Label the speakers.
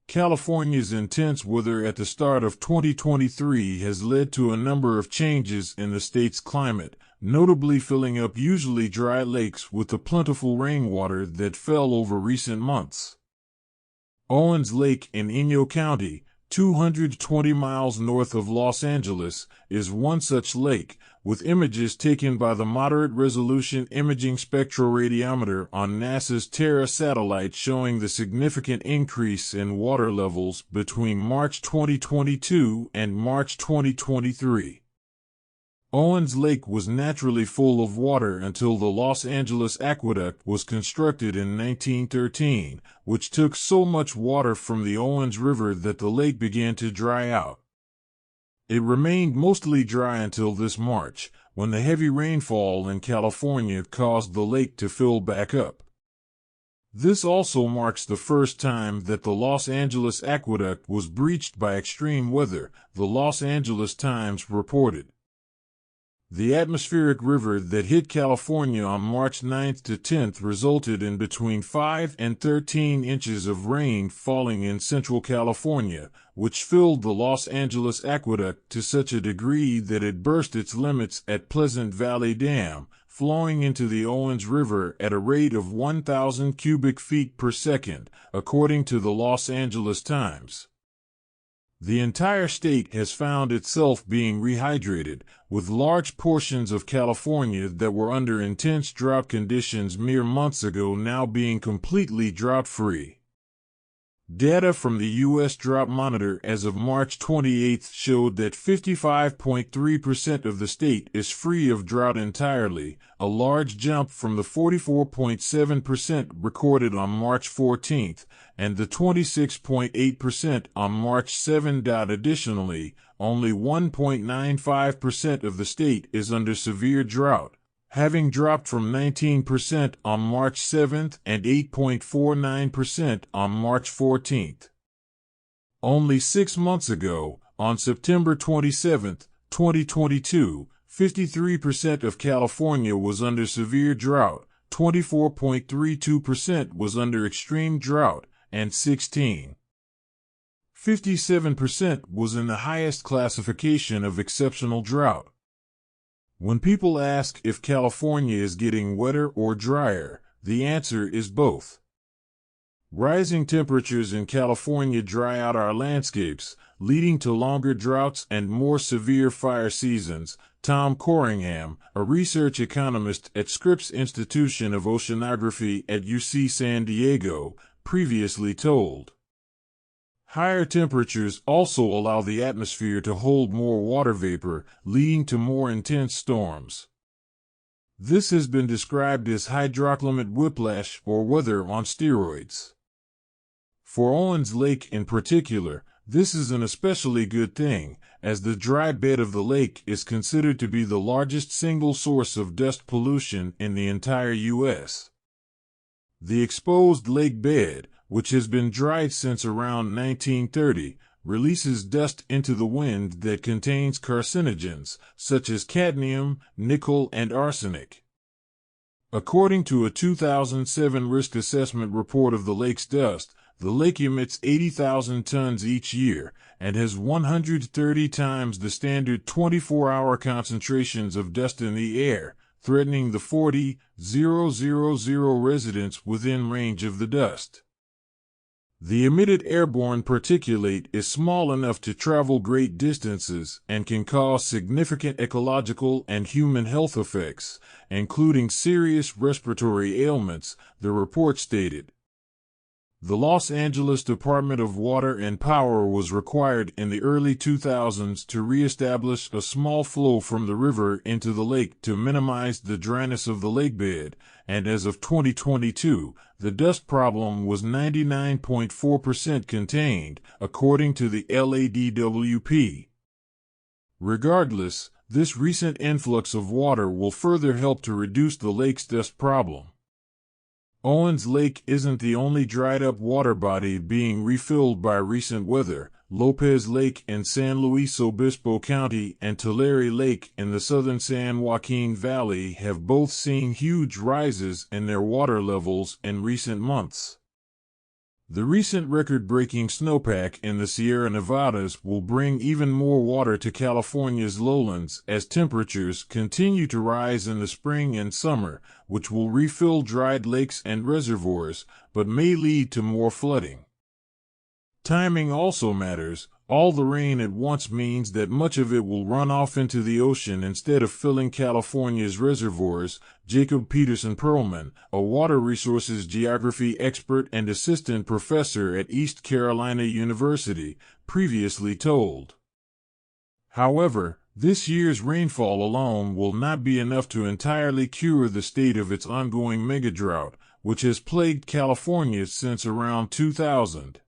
Speaker 1: California's intense weather at the start of 2023 has led to a number of changes in the state's climate, notably filling up usually dry lakes with the plentiful rainwater that fell over recent months. Owens Lake in Inyo County, 220 miles north of Los Angeles, is one such lake, with images taken by the moderate-resolution imaging spectroradiometer on NASA's Terra satellite showing the significant increase in water levels between March 2022 and March 2023. Owens Lake was naturally full of water until the Los Angeles Aqueduct was constructed in 1913, which took so much water from the Owens River that the lake began to dry out. It remained mostly dry until this March, when the heavy rainfall in California caused the lake to fill back up. This also marks the first time that the Los Angeles Aqueduct was breached by extreme weather, the Los Angeles Times reported. The atmospheric river that hit California on March 9th to 10th resulted in between 5 and 13 inches of rain falling in central California, which filled the Los Angeles Aqueduct to such a degree that it burst its limits at Pleasant Valley Dam, flowing into the Owens River at a rate of 1,000 cubic feet per second, according to the Los Angeles Times. The entire state has found itself being rehydrated, with large portions of California that were under intense drought conditions mere months ago now being completely drought-free. Data from the U.S. Drought Monitor as of March 28 showed that 55.3% of the state is free of drought entirely, a large jump from the 44.7% recorded on March 14, and the 26.8% on March 7. Additionally, only 1.95% of the state is under severe drought, having dropped from 19% on March 7 and 8.49% on March 14. Only 6 months ago, on September 27, 2022, 53% of California was under severe drought, 24.32% was under extreme drought, and 57% was in the highest classification of exceptional drought. When people ask if California is getting wetter or drier, the answer is both. Rising temperatures in California dry out our landscapes, leading to longer droughts and more severe fire seasons, Tom Corringham, a research economist at Scripps Institution of Oceanography at UC San Diego, previously told. Higher temperatures also allow the atmosphere to hold more water vapor, leading to more intense storms. This has been described as hydroclimate whiplash or weather on steroids. For Owens Lake in particular, this is an especially good thing, as the dry bed of the lake is considered to be the largest single source of dust pollution in the entire U.S. The exposed lake bed, which has been dried since around 1930, releases dust into the wind that contains carcinogens, such as cadmium, nickel, and arsenic. According to a 2007 risk assessment report of the lake's dust, the lake emits 80,000 tons each year, and has 130 times the standard 24-hour concentrations of dust in the air, threatening the 40,000 residents within range of the dust. The emitted airborne particulate is small enough to travel great distances and can cause significant ecological and human health effects, including serious respiratory ailments, the report stated. The Los Angeles Department of Water and Power was required in the early 2000s to reestablish a small flow from the river into the lake to minimize the dryness of the lakebed, and as of 2022, the dust problem was 99.4% contained, according to the LADWP. Regardless, this recent influx of water will further help to reduce the lake's dust problem. Owens Lake isn't the only dried-up water body being refilled by recent weather. Lopez Lake in San Luis Obispo County and Tulare Lake in the southern San Joaquin Valley have both seen huge rises in their water levels in recent months. The recent record-breaking snowpack in the Sierra Nevadas will bring even more water to California's lowlands as temperatures continue to rise in the spring and summer, which will refill dried lakes and reservoirs, but may lead to more flooding. Timing also matters. All the rain at once means that much of it will run off into the ocean instead of filling California's reservoirs, Jacob Peterson Perlman, a water resources geography expert and assistant professor at East Carolina University, previously told. However, this year's rainfall alone will not be enough to entirely cure the state of its ongoing megadrought, which has plagued California since around 2000.